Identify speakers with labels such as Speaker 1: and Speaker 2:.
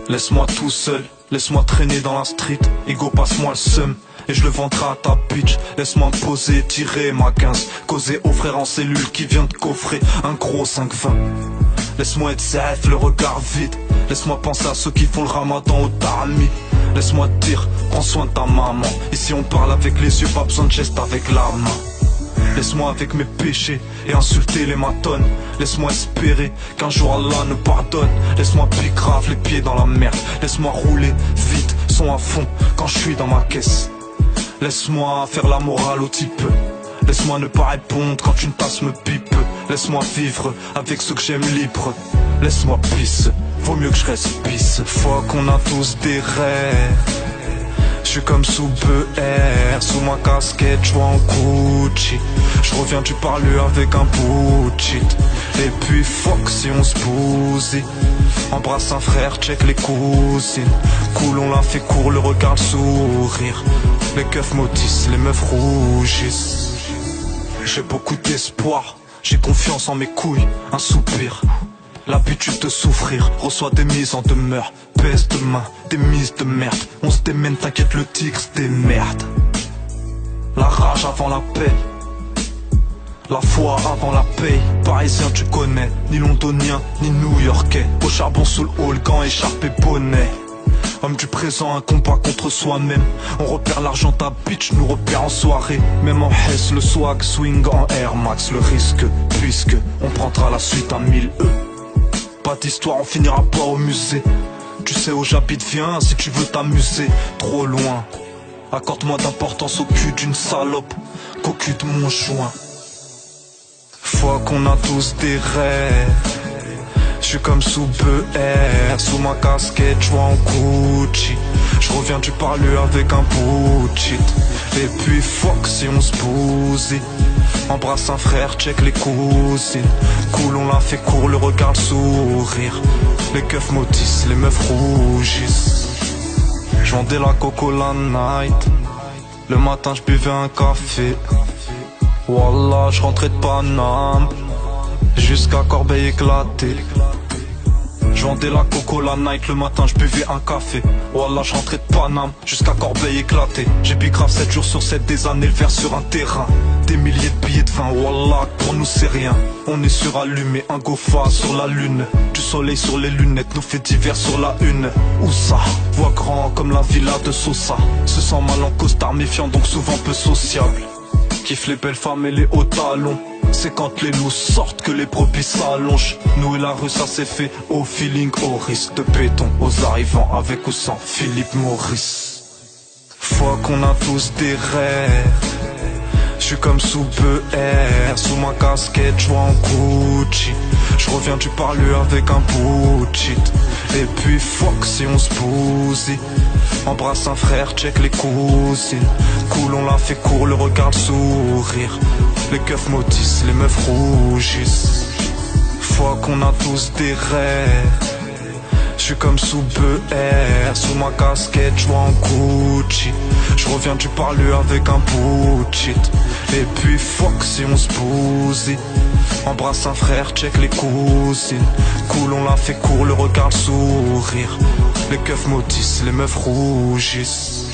Speaker 1: Laisse-moi tout seul, laisse-moi traîner dans la street. Ego, passe-moi le seum et je le vendrai à ta bitch. Laisse-moi me poser, tirer ma 15, causer au frère en cellule qui vient de coffrer un gros 5-20. Laisse-moi être safe, le regard vide. Laisse-moi penser à ceux qui font le ramadan au tarami. Laisse-moi te dire, prends soin de ta maman. Ici on parle avec les yeux, pas besoin de geste avec la main. Laisse-moi avec mes péchés et insulter les matones. Laisse-moi espérer qu'un jour Allah nous pardonne. Laisse-moi piquer grave les pieds dans la merde. Laisse-moi rouler vite, son à fond quand je suis dans ma caisse. Laisse-moi faire la morale au type. Laisse-moi ne pas répondre quand une tasse me pipe. Laisse-moi vivre avec ceux que j'aime libre. Laisse-moi pisse, vaut mieux que je reste pisse. Fois qu'on a tous des rêves. Je suis comme sous BR, sous ma casquette, je vois en Gucci. Je reviens du parler avec un bout de shit. Et puis fuck si on se bousille. Embrasse un frère, check les cousines. Cool, on l'a fait court, le regard, le sourire. Les keufs maudissent, les meufs rougissent. J'ai beaucoup d'espoir, j'ai confiance en mes couilles, un soupir. L'habitude de souffrir, reçoit des mises en demeure. Pèse de main, des mises de merde. On se démène, t'inquiète, le tigre se démerde. La rage avant la paix, la foi avant la paye. Parisien tu connais, ni londonien, ni new-yorkais. Au charbon sous le hall, gants, écharpe et bonnet. Homme du présent, un combat contre soi-même. On repère l'argent, ta bitch nous repère en soirée. Même en Hesse, le swag swing en Air Max. Le risque, puisque on prendra la suite à 1000 E. Pas d'histoire, on finira pas au musée. Tu sais où j'habite, viens si tu veux t'amuser. Trop loin, accorde-moi d'importance au cul d'une salope qu'au cul de mon joint. Fois qu'on a tous des rêves. Je suis comme sous BR, sous ma casquette, je vois en Gucci. Je reviens du parler avec un bout de shit. Et puis fuck si on se bousille. Embrasse un frère, check les cousines. Cool, on l'a fait court, le regard, le sourire. Les keufs maudissent, les meufs rougissent. Je vendais la coco la night. Le matin je buvais un café. Wallah, je rentrais de Paname jusqu'à Corbeil éclaté. Je vendais la coco la night, le matin je buvais un café. Wallah, je rentrais de Paname jusqu'à Corbeil éclaté. J'ai bu grave 7 jours sur 7 des années, le verre sur un terrain. Des milliers de billets de vin, wallah, pour nous c'est rien. On est surallumé, un gofa sur la lune. Du soleil sur les lunettes, nos faits divers sur la une. Où ça? Voix grand comme la villa de Sosa. Se sent mal en costard, méfiant donc souvent peu sociable. Kiffe les belles femmes et les hauts talons. C'est quand les loups sortent que les brebis s'allongent. Nous et la rue ça s'est fait au feeling, au risque de béton. Aux arrivants avec ou sans Philippe Maurice. Fois qu'on a tous des rêves. Je suis comme sous BR, sous ma casquette, je vois en Gucci. Je reviens du parler avec un bout de shit. Et puis fuck si on se bousille. Embrasse un frère, check les cousines. Cool, on l'a fait court, le regard, le sourire. Les keufs maudissent, les meufs rougissent. Fois qu'on a tous des rêves. Je suis comme sous BR, sous ma casquette, je vois en Gucci. Je reviens du parler avec un bout de shit. Et puis fuck si on se bousille. Embrasse un frère, check les cousines. Cool, on l'a fait court, le regard, le sourire. Les keufs maudissent, les meufs rougissent.